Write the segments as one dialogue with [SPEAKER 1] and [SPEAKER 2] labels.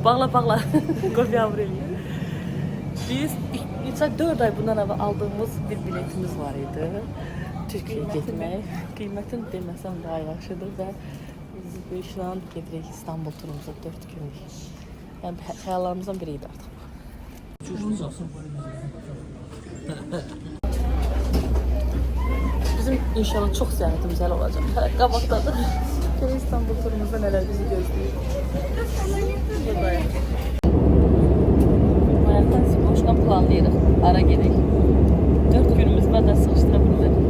[SPEAKER 1] Bağla bağla. Kopya eləyir. Biz 4 ay bundan əvvəl aldığımız bir biletimiz var idi. Türkiyəyə getmək. Qiymətini deməsəm daha yaxşıdır və biz şu an gedirik İstanbul turumuza 4 günlük. Yəni xəyallarımızdan biri idi artıq. Bizim inşallah çox ziyarətimiz hələ olacaq. Qabaqdadır. İstanbul turumuzda nələr bizi gözləyir. Buradayım. Hayatdan boşuna planlayırıq. Ara gedək. 4 günümüz bədən sıxışdıra bilmədik.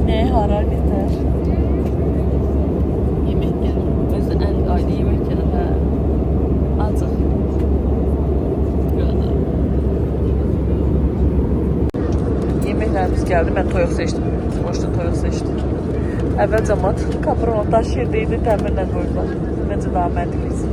[SPEAKER 1] Nəyə hara getər? Yemək gəlir. Özü ən qayda yemək gəlir. Hə. Acıq. Yeməklərimiz gəldi. Mən toyuq seçdim. Boşda toyuq seçdim. Əvvəl cəmat kapron daş yerdəydi. Təmirlə qoydular. Məncə daha məntiqlisi.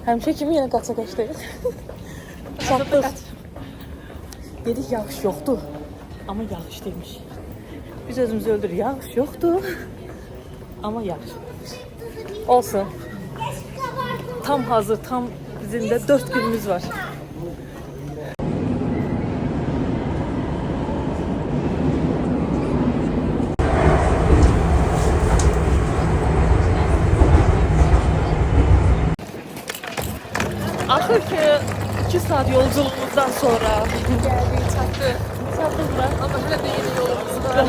[SPEAKER 1] Həmişə kimi yenə qaça-qaçdayıq. Çatdıq. Dedik yağış yoxdur. Amma yağış demiş. Biz özümüzü öldürür. Yağış yoxdur. Amma yağış. Olsun. Tam hazır, tam bizim də 4 günümüz var. Axır ki 2 saat yolculuğumuzdan sonra
[SPEAKER 2] Geldik, çatdı.
[SPEAKER 1] çatdıq mı?
[SPEAKER 2] Ama hala da yeni yolumuz var.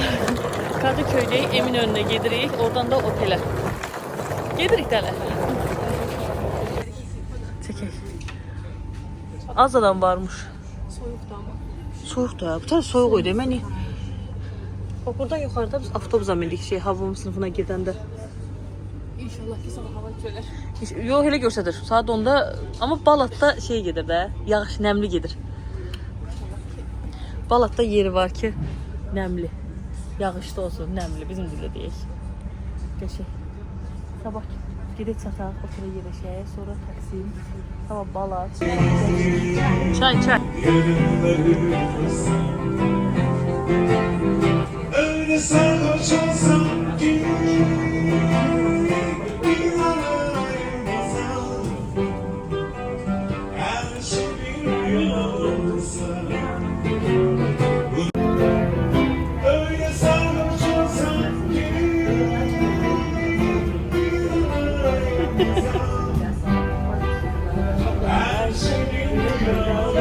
[SPEAKER 1] Kadıköy'de Eminönü'ne gedirik, oradan da otele. Gedirik dələ. Çəkək. Az adam varmış.
[SPEAKER 2] Soyuktu ama.
[SPEAKER 1] Soyuqdur ya, bu tarz soyuq idi. Mən Bak buradan yuxarıda biz avtobusa mindik havam sınıfına gedəndə.
[SPEAKER 2] İnşallah ki sana hava köler.
[SPEAKER 1] Yox, elə göstərir. Saat 10-da, amma Balatda gedir də, yağış nəmli gedir. Balatda yeri var ki, nəmli. Yağışda olsun, nəmli, bizim dildə deyək. Qəşək. Sabah gedək çataq, otura yerləşək, sonra taksi, sabah Balat. Çay.
[SPEAKER 3] Öyle sarhoş olsam ki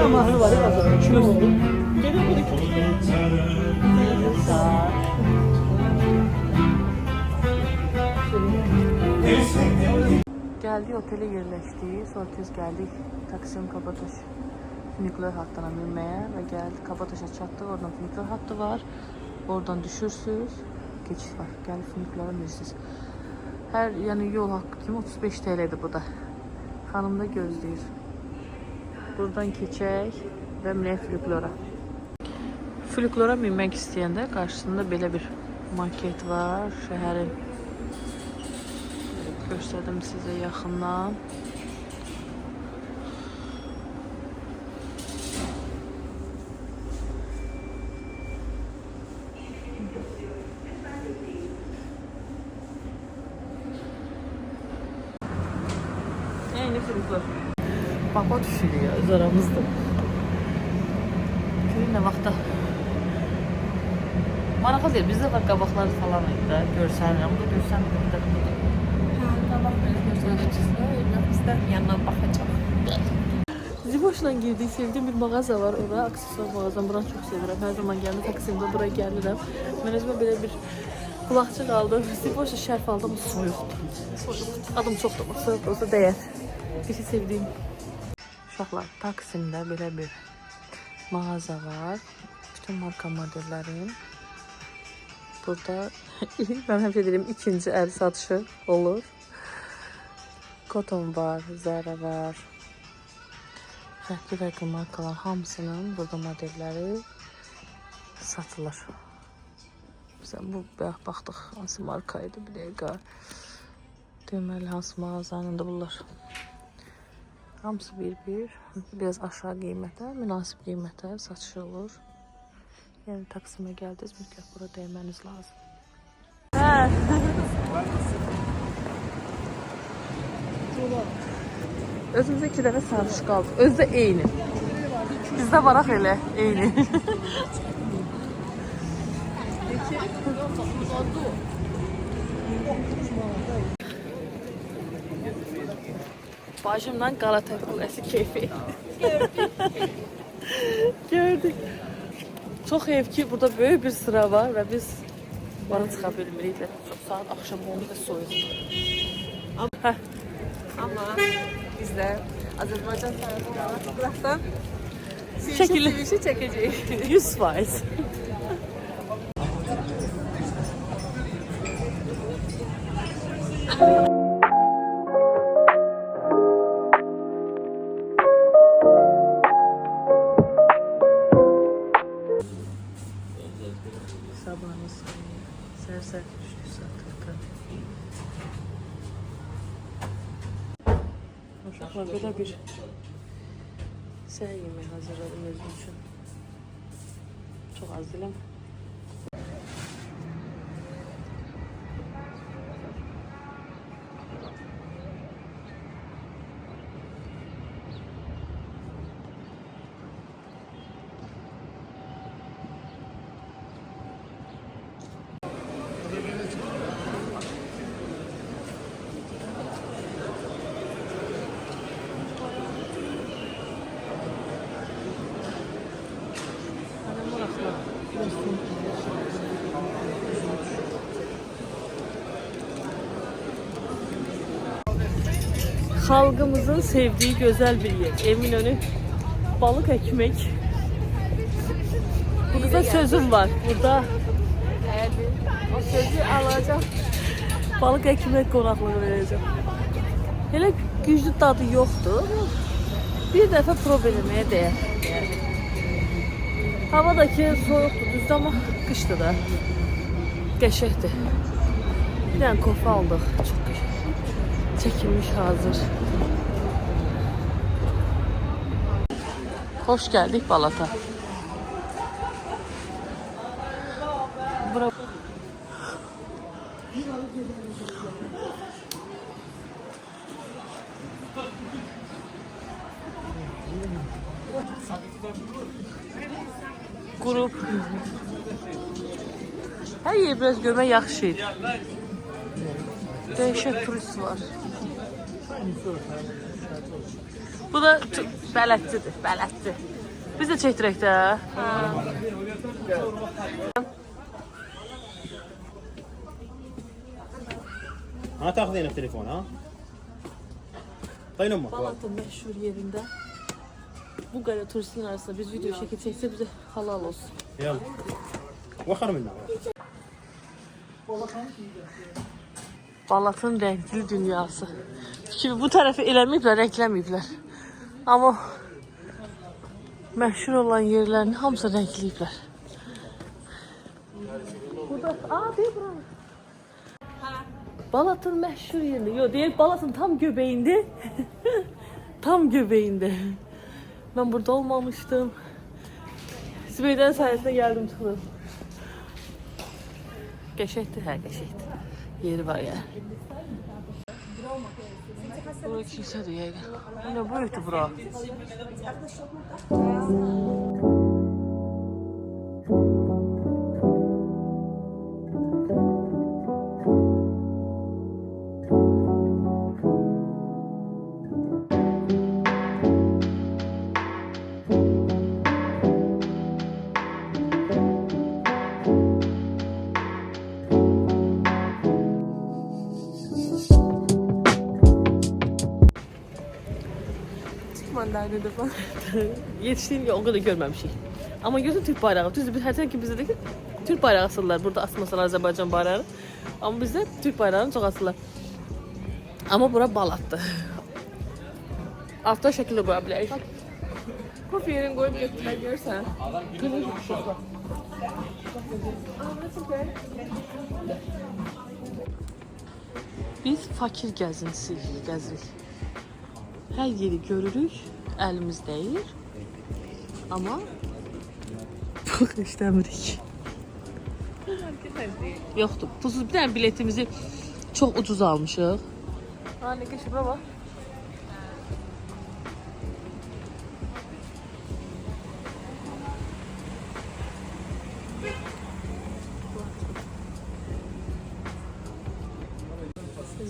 [SPEAKER 1] Mahır var ya, şunu oldu. Gelin bunu Geldik otele yerleştik. Sonra tez geldik Taksim Kabataş füniküler hattına binmeye ve geldik Kabataş'a çattık. Oradan füniküler hattı var. Oradan düşürsünüz. Geçiş var. Geldik fünikülere bilirsiniz. Her yani yol hakkı kimi 35 TL'dir bu da. Hanım da gözləyir. Buradan keçək və minək fünikülərə. Fünikülərə minmək istəyəndə qarşısında belə bir market var. Şəhərin göstərdim sizə yaxından. Eyni fünikülər. Baba düşürüyor ya, öz aramızda. Görün ne vaxtda. Maraqlı deyil, bizdə var qabaqları falan idi də, görsənir. Amma da görsənmir.
[SPEAKER 2] Ha, tabak böyle göstereceğiz. Bizden yandan bakacak.
[SPEAKER 1] Ziboşla girdik, sevdiğim bir mağaza var orada, aksesuar mağazam. Buranı çok sevirəm. Her zaman geldim Taksim'de buraya gəlirəm. Mən özümə belə bir kulakçı aldım. Ziboşla şərf aldım, soyuqdur. Adım çoxdur, soyuq olsa dəyər. Bir şey sevdiğim. Uşaqlar, Taksim'də belə bir mağaza var. Bütün marka modellərin burada. Ben hep dedim ikinci el satışı olur. Koton var, Zara var. Fərqli markalar hamısının burada modelləri satılır. Mesela bu baxdıq hansı markaydı bir dəqiqə. Deməli hansı mağazanın da bunlar. Hamısı bir-bir, biraz aşağı qiymətə, münasib qiymətə satış olur. Yəni Taksimə gəldiniz, mütləq bura dəyməniz lazım. Özümüzə 2 dənə sarış qaldı. Özü də eyni. Bizdə varaq elə eyni. Bacımdan Galata Kulesi keyfi. Gördük. Çox heyif ki, burada böyük bir sıra var və biz bana çıxa bilmirik. Çox saat axşam oldu və soyuq.
[SPEAKER 2] Ama biz de Azerbaycan tarafından
[SPEAKER 1] Şəkilli
[SPEAKER 2] sevişi çekeceğiz.
[SPEAKER 1] 100%. Sabahınız sər düşdü zaten. Uşaqlar belə bir səhər yeməyi hazırladım özüm üçün. Çox az diləm. Halkımızın sevdiği güzel bir yer. Eminönü balık ekmek. Bu kıza sözüm var. Burada
[SPEAKER 2] O sözü alacağım.
[SPEAKER 1] balık ekmek qonaqlığı vereceğim. Hele güclü tadı yoktu. Bir defa prob eləməyə dəyər. Hava da ki soyuqdur düzdür ama qışdı da. Qəşəkdir. Bir dənə kofe aldıq. Çok qəşəng. Çekilmiş hazır. Hoş geldik Balat'a. Bura... Grup. Her yer biraz görmək yaxşı idi. Dəhşət turist var. Bu da bələdçidir, bələdçi. Biz də çəkdirək də.
[SPEAKER 4] ما تاخذين التليفون ها؟ طين امك
[SPEAKER 1] Balat'ın meşhur yerində bu qədər turistin arasında biz video çəksə bizə halal olsun.
[SPEAKER 4] يلا وخر منا
[SPEAKER 1] Balat'ın renkli dünyası. Şimdi bu tərəfi eləməyiblər, renkləməyiblər. Amma məşhur olan yerlərini hamısı renkləyiblər. Burada, deyir bura. Balat'ın məşhur yerində. Yox, deyək Balat'ın tam göbəyində. Tam göbəyində. Ben burada olmamışdım. Sibeydən sayesinde geldim çıxdım. Qəşəkdir, hə, qəşəkdir. Yeri var ya. Bura kilsədir yəqin. Ne böyükdür bura. Mandalina falan. Yetiştiğim o kadar görmemişik. Ama gözüm Türk bayrağı. Düzdür, biz her ki bizde de Türk bayrağı asırlar. Burada asmasalar Azərbaycan bayrağı. Amma bizdə Türk bayrağını çox asırlar. Amma bura Balatdır. Altda şəkildə qoya bilərik.
[SPEAKER 2] Kofi yerini koyup götürmek görsen.
[SPEAKER 1] Biz fakir gəzintisi gəzirik. Hər yeri görürük, əlimiz dəyir. Amma pul işləmirik. Yoxdur. Pulsuz bir dənə biletimizi çox ucuz almışıq. Ha, nə keçib bura bax.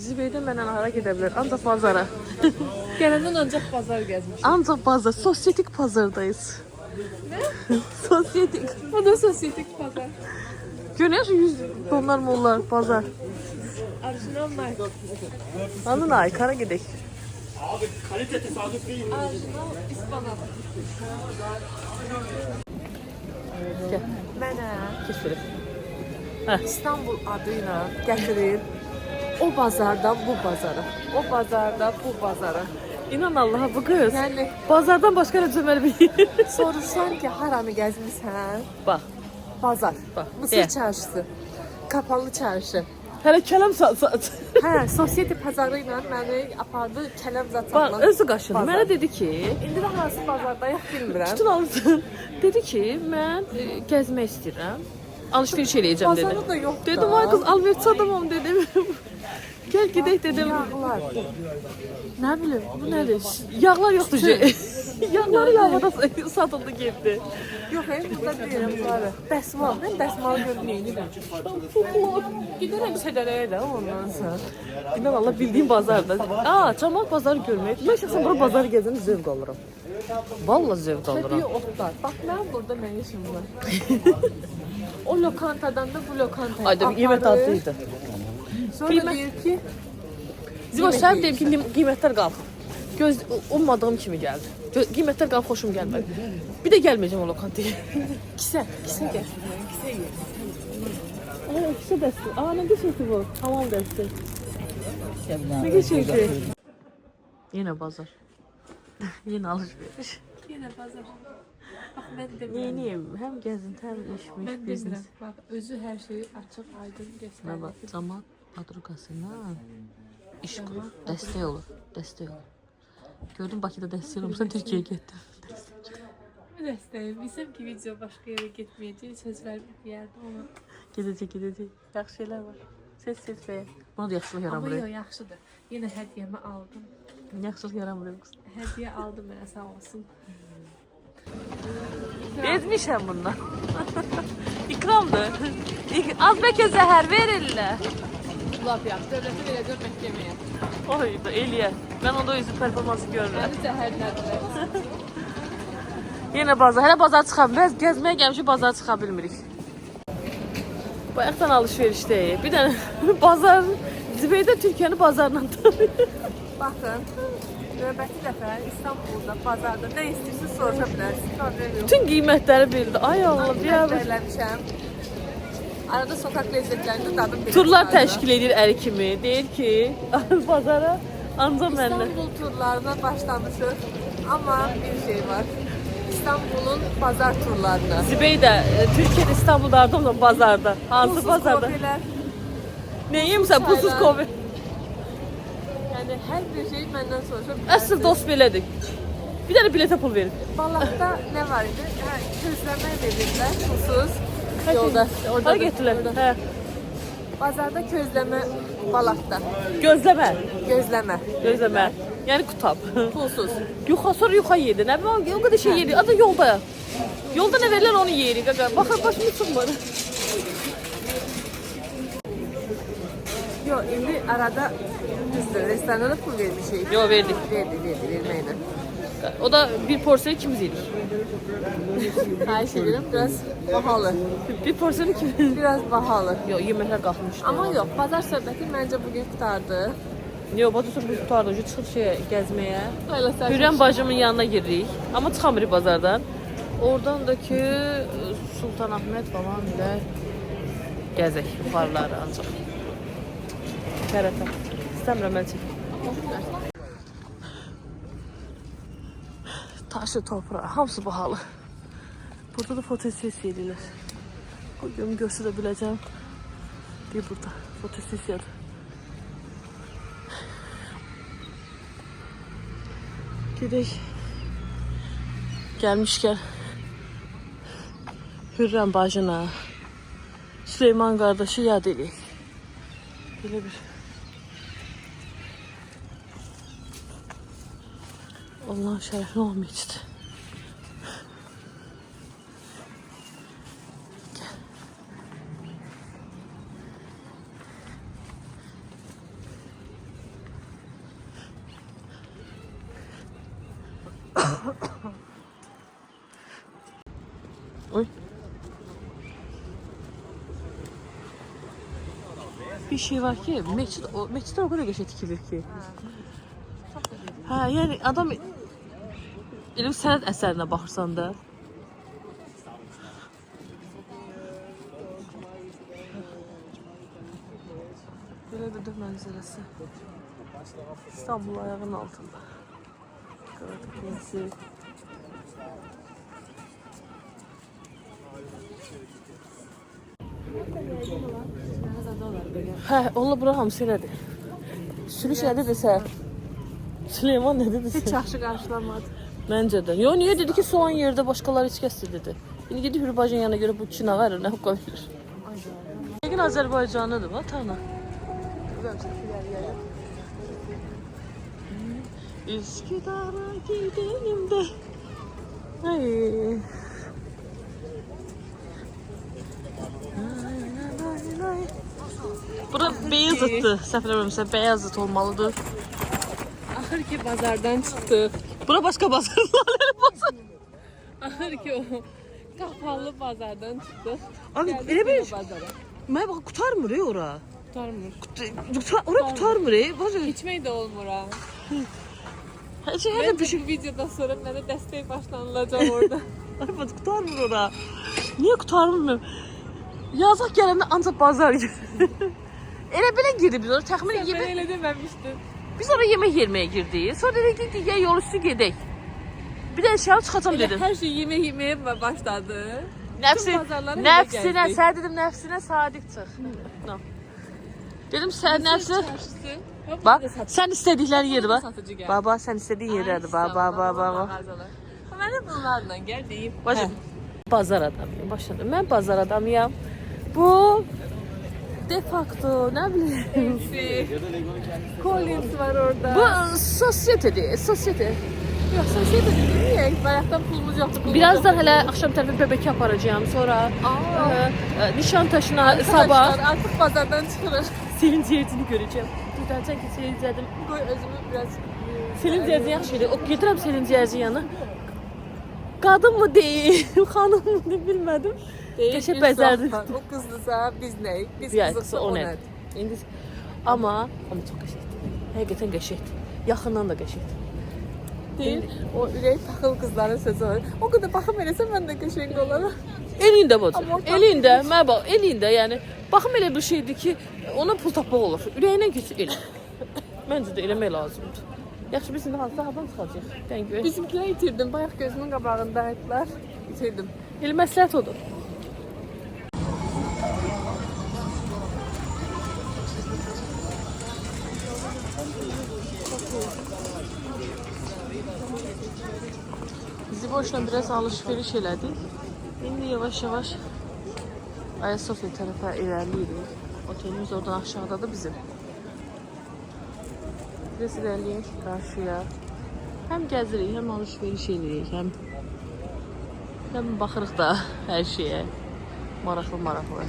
[SPEAKER 1] Zibeydə mənə hara gedə bilər? Ancaq bazara.
[SPEAKER 2] Gelenden ancak pazar gezmiş.
[SPEAKER 1] Ancaq bazar. Sosyetik pazardayız. Ne? Sosyetik.
[SPEAKER 2] O da sosyetik pazar.
[SPEAKER 1] Görüyorsun 100 donlar mollar pazar.
[SPEAKER 2] Orijinal Nike.
[SPEAKER 1] Anın ay kara gedək.
[SPEAKER 2] Orijinal İspanak.
[SPEAKER 1] Gel.
[SPEAKER 2] Mənə
[SPEAKER 1] Keç belə.
[SPEAKER 2] İstanbul adıyla gətirir. O bazardan bu bazara. O bazardan bu bazara.
[SPEAKER 1] İnan Allah'a bu kız.
[SPEAKER 2] Yani
[SPEAKER 1] Bazardan başqa nə cömər bilir.
[SPEAKER 2] soruşsan ki haranı gəzmisən?
[SPEAKER 1] Bax.
[SPEAKER 2] Bazar.
[SPEAKER 1] Bax.
[SPEAKER 2] Mısır çarşısı. Kapalı çarşı.
[SPEAKER 1] Hələ kələm sat.
[SPEAKER 2] Hə, sosieti pazarı ilə məni apardı kələm zat
[SPEAKER 1] Bax,
[SPEAKER 2] satma.
[SPEAKER 1] özü qaşındı.
[SPEAKER 2] Bazar.
[SPEAKER 1] Mənə dedi ki,
[SPEAKER 2] İndi də hansı bazardayıq bilmirəm.
[SPEAKER 1] bütün alsın. Dedi ki, mən gəzmək istəyirəm. Alışveriş eləyəcəm dedi.
[SPEAKER 2] Bazarı da yoxdur.
[SPEAKER 1] Dedim, ay qız, alverçi adamam dedim. Gəl gedək dedim.
[SPEAKER 2] Yağlar.
[SPEAKER 1] Nə bilim, bu nədir? Yağlar yoxdur. Yağları yağmada satıldı getdi.
[SPEAKER 2] Yox, burada deyirəm bunları. Dəsmal. Mən dəsmal görməyim. Giderəm sədərəyə də ondan sonra.
[SPEAKER 1] İnan Allah bildiyim bazarda. Cəmaət bazarı görmək. Mən şəxsən bura bazarı gəzəndə zövq alıram. Vallahi zövq
[SPEAKER 2] Təbii
[SPEAKER 1] alıram.
[SPEAKER 2] otlar. Bax, mən burada nə işim var? O lokantadan da bu lokantaya
[SPEAKER 1] Ayda yemək dadlıydı.
[SPEAKER 2] Sonra
[SPEAKER 1] Qiymət-
[SPEAKER 2] deyir ki,
[SPEAKER 1] Ziva sən deyim ki, qiymətlər qalxıb. Ummadığım kimi gəldi. Qiymətlər qalxıb xoşum gəlmədi. Bir də gəlməyəcəm o lokantaya.
[SPEAKER 2] kisə gətirin, kisə yer.
[SPEAKER 1] Kisə dəsti. Nə geçirdi bu? Hamam dəsti. Ne geçirdi? Yine bazar. Yine alışveriş.
[SPEAKER 2] Yenə bazar. Bax, mən demirəm.
[SPEAKER 1] Neyiniyim? Hem gezinti hem işmiş,
[SPEAKER 2] Mən
[SPEAKER 1] biznes.
[SPEAKER 2] demirəm. Bax, özü hər şeyi açıq, aydın
[SPEAKER 1] Ne
[SPEAKER 2] göstərir.
[SPEAKER 1] bak, zaman padrukasına iş kur. Destek olur. Destek olur. Gördüm Bakı'da destek olmuşsan Türkiye'ye gittim.
[SPEAKER 2] Dəstəyim. Bilsəm ki, video başqa yerə getməyəcək. Söz verib deyərdim ona.
[SPEAKER 1] Gidecek. Yaxşı şeyler var. Ses be. Buna da yaxşılıq
[SPEAKER 2] Amma
[SPEAKER 1] yaramır.
[SPEAKER 2] yox, yaxşıdır. Yenə hədiyyəmi aldım.
[SPEAKER 1] Yaxşılıq yaramır.
[SPEAKER 2] Hədiyyə aldım mənə, sağ olsun.
[SPEAKER 1] Bezmişəm bundan. İkramdır. Az bəlkə zəhər verirlər.
[SPEAKER 2] Laf yap. Dövləti verəcəm məhkəməyə.
[SPEAKER 1] Oy da Eliye. Ben onda yüzü performansı görürüm.
[SPEAKER 2] Məni zəhərlədilər.
[SPEAKER 1] Yine bazar. Hele bazar çıxa. Biz gezmeye gelmişik bazar çıxa bilmirik. Bayaqdan alışverişdəyik. Bir dənə bazar Zibeydə Türkiyəni bazarla tanıyır.
[SPEAKER 2] Baxın, növbəti dəfə İstanbulda, bazarda nə istəyirsiniz soruşa bilərsiniz. Problem yox.
[SPEAKER 1] Bütün qiymətləri bildi. Ay Allah, bir
[SPEAKER 2] Verləmişəm. Arada sokak lezzetlərində dadım bilir.
[SPEAKER 1] turlar təşkil edir əri kimi. Deyir ki, bazara anca mənlə.
[SPEAKER 2] İstanbul turlarına başlamışıq. Amma bir şey var. İstanbul'un pazar turlarına.
[SPEAKER 1] Zibeydə Türkiyədə İstanbulda harda bazarda. Hansı
[SPEAKER 2] Pulsuz
[SPEAKER 1] bazarda?
[SPEAKER 2] kofiler.
[SPEAKER 1] Neyimsə pulsuz kovi.
[SPEAKER 2] Yani her bir şey benden soruşa
[SPEAKER 1] Əsl dost belədir. Bir dənə biletə pul verin.
[SPEAKER 2] Balıkta ne var idi? Ha, közleme verirler, pulsuz. Yolda.
[SPEAKER 1] Orada getirlər. Hə.
[SPEAKER 2] Pazarda közleme balıkta.
[SPEAKER 1] Gözləmə.
[SPEAKER 2] Gözleme.
[SPEAKER 1] Yəni qutab.
[SPEAKER 2] Pulsuz.
[SPEAKER 1] Yuxa sonra yuxa yedi. Nə bilim, o qədər şey yedi. Adı yolda. Yolda nə verirlər onu yeyirik. Qaqa. Baxır başımı çıxmır.
[SPEAKER 2] Yok, indi arada düzdür. Restorana pul vermişik.
[SPEAKER 1] Yo verdik.
[SPEAKER 2] Vermeydi.
[SPEAKER 1] O da bir porsiyon ikimiz yedik.
[SPEAKER 2] Xahiş edirəm, biraz bahalı.
[SPEAKER 1] Bir porsiyon ikimiz.
[SPEAKER 2] Biraz bahalı.
[SPEAKER 1] Yo yeməklər qalxmışdı.
[SPEAKER 2] Ama yok, pazar söhbəti məncə bugün qutardı.
[SPEAKER 1] Yo Batusu biz tutardı. Çıxır şeyə gəzməyə.
[SPEAKER 2] Öyle sen.
[SPEAKER 1] Hürrem bacımın yanına giririk. Amma çıxamırıq bazardan. Oradan da ki Sultanahmet falan ilə gəzək yuxarıları ancaq. Tərəfə. İstəmirəm mən çəkim. Taşı, toprağı, hamısı bahalı. Burada da fotosesiya edirlər. O gün göstərə biləcəm. Bir burada fotosesiyadır. Gedək. Gəlmişkən Hürrəm bacına, Süleyman qardaşı yad edək. Belə bir Allah'ın şərəfli olmayıcıdır. Oy. Bir şey var ki, mescidler o kadar geçe tikilir ki. Ha, yani adam elə bir sənət əsərinə baxırsan da. Belə bir də mənzərəsi. İstanbul ayağının altında. Qaradeniz'i. Hə, onunla bura hamısı elədir. Sülüş nə dedirsə, Süleyman nə dedirsə.
[SPEAKER 2] Heç yaxşı qarşılamadı.
[SPEAKER 1] Məncə də. Yo, niyə dedi ki, soğan yerdə başqaları heç kəsdir dedi. İndi gedib Hürbacın yanına görə bu Çinə verir, nə qoyur. Yəqin Azərbaycanlıdır, bax, Tana. Üsküdar'a gidelim de. Ay. Bura Beyazıt'tı. Səhv eləmirəmsə, Beyazıt olmalıdır.
[SPEAKER 2] Axır ki bazardan çıxdıq.
[SPEAKER 1] Bura başqa bazarlar bazar.
[SPEAKER 2] Axır ki o qapalı bazardan çıxdıq.
[SPEAKER 1] Abi
[SPEAKER 2] Gəldik
[SPEAKER 1] elə bir
[SPEAKER 2] bazara.
[SPEAKER 1] mənə bax qutarmır ora.
[SPEAKER 2] Tutarmır.
[SPEAKER 1] Ora qutarmır. Bax.
[SPEAKER 2] Keçmək də olmur ha.
[SPEAKER 1] Heç hər
[SPEAKER 2] Bence
[SPEAKER 1] bir şey
[SPEAKER 2] bu videodan sonra mənə dəstək başlanılacaq orada.
[SPEAKER 1] Ay bax qutarmır ora. Niyə qutarmır? Yazıq gələndə ancaq bazar gedir. Elə belə girdik biz ora təxminən
[SPEAKER 2] Mən
[SPEAKER 1] yemək.
[SPEAKER 2] elə deməmişdim.
[SPEAKER 1] Biz ora yemək yeməyə girdik. Sonra dedik ki, ya yol üstü gedək. Bir də dışarı çıxacam
[SPEAKER 2] Elə
[SPEAKER 1] dedim.
[SPEAKER 2] hər şey yeməyə başladı.
[SPEAKER 1] Nəfsi,
[SPEAKER 2] bazarlara
[SPEAKER 1] nəfsinə,
[SPEAKER 2] elə
[SPEAKER 1] sən dedim nəfsinə sadiq çıx. No. Dedim sən nəfsinə. Bax, sən istədikləri yeri bax. Baba, sən istədiyin yerədir. Baba.
[SPEAKER 2] Mən də bunlarla gəl deyim.
[SPEAKER 1] Bacım, bazar adamıyım. Başladım. Mən bazar adamıyam. Bu de facto, nə bilim.
[SPEAKER 2] Collins var orada.
[SPEAKER 1] Bu sosyetedir, sosyete.
[SPEAKER 2] Yox, sosyete deyil. Bayaqdan pulumuz yoxdur.
[SPEAKER 1] Birazdan hələ axşam tərəfə bəbək aparacağım. Sonra Nişantaşına sabah
[SPEAKER 2] Artıq bazardan çıxırıq.
[SPEAKER 1] Selin Ciyəcini görəcəm. Dudacaq ki, Selin Ciyəcini.
[SPEAKER 2] Qoy özümü biraz...
[SPEAKER 1] Selin Ciyəcini yaxşı idi. O gedirəm Selin Ciyəcinin yanına. Qadın mı deyil, xanım mı deyil, bilmədim. Qəşə bəzərdi.
[SPEAKER 2] O qızdısa biz nəyik? Biz
[SPEAKER 1] Yəni,
[SPEAKER 2] qızıqsa
[SPEAKER 1] o
[SPEAKER 2] o
[SPEAKER 1] nə?
[SPEAKER 2] nədir?
[SPEAKER 1] İndi amma çox qəşəngdir. Həqiqətən qəşəngdir. Yaxından da qəşəngdir.
[SPEAKER 2] Deyil, o ürək taxıl qızların sözü var. O qədər baxım eləsə mən də qəşəng olaram.
[SPEAKER 1] Elində bacım.
[SPEAKER 2] Amma o
[SPEAKER 1] Elində, mənə bax, elində, yəni baxım elə bir şeydir ki, ona pul tapmaq olur. Ürəyinə güc elə. Məncə də eləmək lazımdır. Yaxşı, biz indi hazırda adam çıxacaq. Dən görək.
[SPEAKER 2] Bizimkiləri itirdim. Bayaq gözümün qabağındaydılar. İtirdim.
[SPEAKER 1] Elə məsləhət odur. Bizi boşuna biraz alışveriş elədik. İndi yavaş-yavaş Ayasofya tərəfə irəliyirik. Otelimiz oradan aşağıdadır bizim. Biraz irəliyək qarşıya. Həm gəzirik, həm alışveriş edirik, həm baxırıq da hər şeyə. Maraqlı.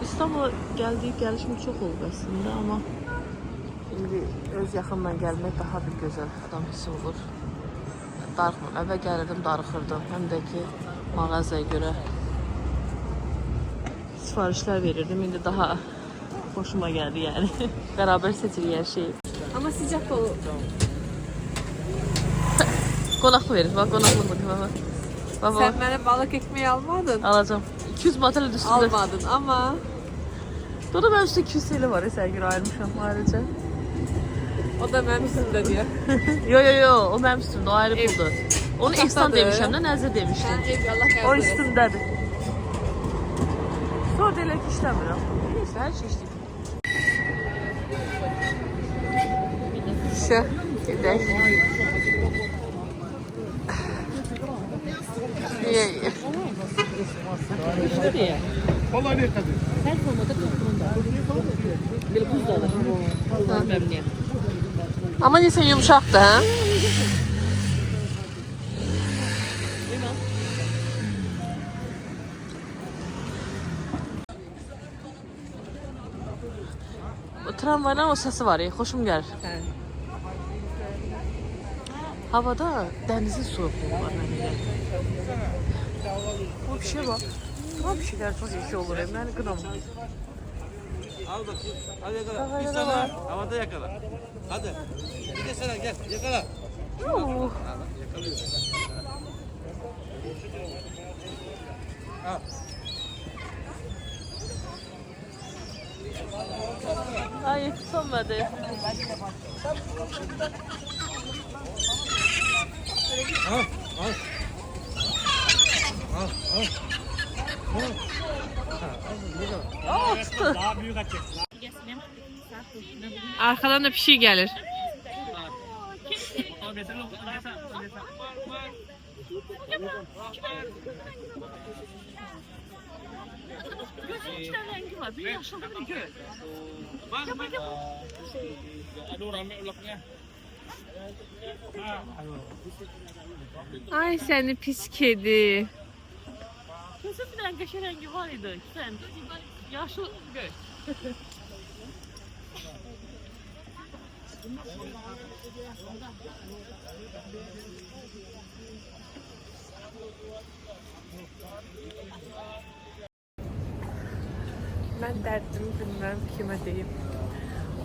[SPEAKER 1] İstanbul'a gəlişim çox oldu əslində, amma indi öz yaxınla gəlmək daha bir gözəl adam hissi olur. Darıxmır. Əvvəl gəlirdim, darıxırdım. Həm də ki, mağazaya görə sifarişlər verirdim. İndi daha hoşuma gəldi, yəni. Bərabər seçirik hər şeyi.
[SPEAKER 2] Amma sıcaq o.
[SPEAKER 1] Qonaqlıq verir, bax, qonaqlıq. Baba.
[SPEAKER 2] Sən mənə balıq ekmeği almadın.
[SPEAKER 1] Alacağım. 200 manat elə üstündə.
[SPEAKER 2] Almadın ama
[SPEAKER 1] Doda mən üstə 200 TL var, sən görə ayırmışam ayrıca.
[SPEAKER 2] o da benim üstümde diyor.
[SPEAKER 1] Yo, o mənim üstümdə, o ayrı puldur. Onu ehsan
[SPEAKER 2] Otaqdadır.
[SPEAKER 1] demişəm də, nəzir demişdim.
[SPEAKER 2] Ev Allah
[SPEAKER 1] O
[SPEAKER 2] kabul etsin.
[SPEAKER 1] üstümdədir. Sonra deyirlər ki, işləmirəm. Neyse, hər şey işləyir.
[SPEAKER 2] Şu. Gidelim. İyi iyi.
[SPEAKER 4] Vallahi bir kadın.
[SPEAKER 1] Hər formada qapında. Belə buz da alır. Məmnuniyəm.
[SPEAKER 2] Ama neyse yumuşaktı ha.
[SPEAKER 1] O tramvaydan o səsi var ya, xoşum gəlir. Havada dənizin soyuqluğu var mənimlə. O bir şey var. O bir şeyler çok iyi olur. Yani kınam.
[SPEAKER 5] Al bakayım. Hadi yakala. Bir sana havada yakala. Hadi. Bir de sana gel. Yakala. Yakalıyor. Al.
[SPEAKER 1] Ay tutunmadı.
[SPEAKER 5] Al. Al. Al. Al.
[SPEAKER 1] Arkadan da bir şey gelir.
[SPEAKER 6] Gözün içine rengi var. Bir yaşıldı bir gör.
[SPEAKER 1] Ay seni pis kedi.
[SPEAKER 6] Gözün bir rengi rengi var idi. Sen yaşlı gör.
[SPEAKER 2] Ben derdimi bilmem kime deyim.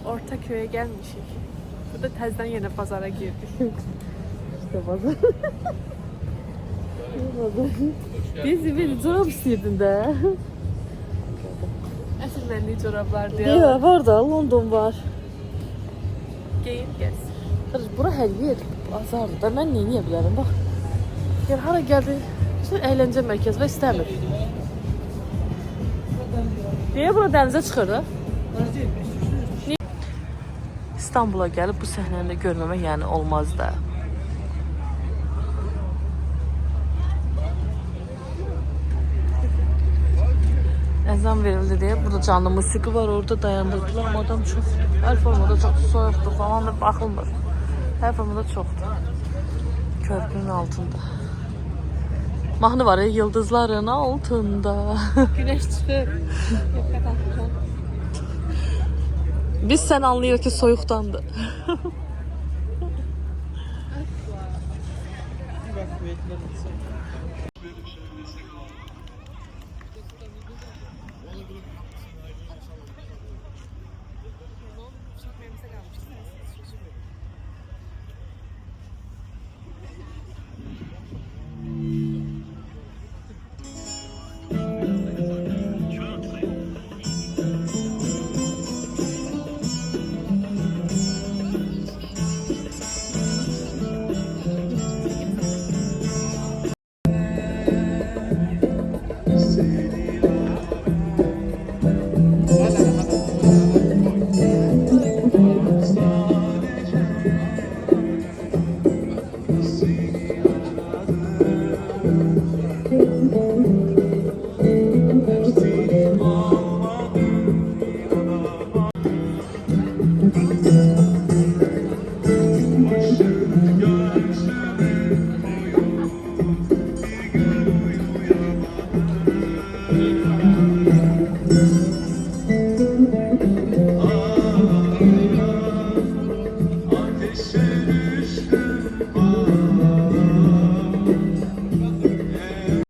[SPEAKER 2] Ortaköy'e gelmişik. Bu da tezden yine pazara girdik.
[SPEAKER 1] İşte pazar. Biz bir çorap istiyordun da.
[SPEAKER 2] Esinlendiği çoraplar diye.
[SPEAKER 1] Ya var da London var.
[SPEAKER 2] Giyin gez.
[SPEAKER 1] Karış bura her yer azardı da ben neyi bilərəm bax. Yəni hara gəldi? Şey əyləncə mərkəzi və istəmir. Niyə bura dənizə çıxır da? İstanbul'a gəlib bu səhnəni də görməmək yəni olmaz da. Əzan verildi deyə burada canlı musiqi var, orada dayandırdılar, amma adam çoxdur. Hər formada çox soyuqdur falan da baxılmır. Hər formada çoxdur. Körpünün altında. Mahnı var ya, yıldızların altında.
[SPEAKER 2] Güneş çıkır.
[SPEAKER 1] Biz sən anlayır ki soyuqdandır.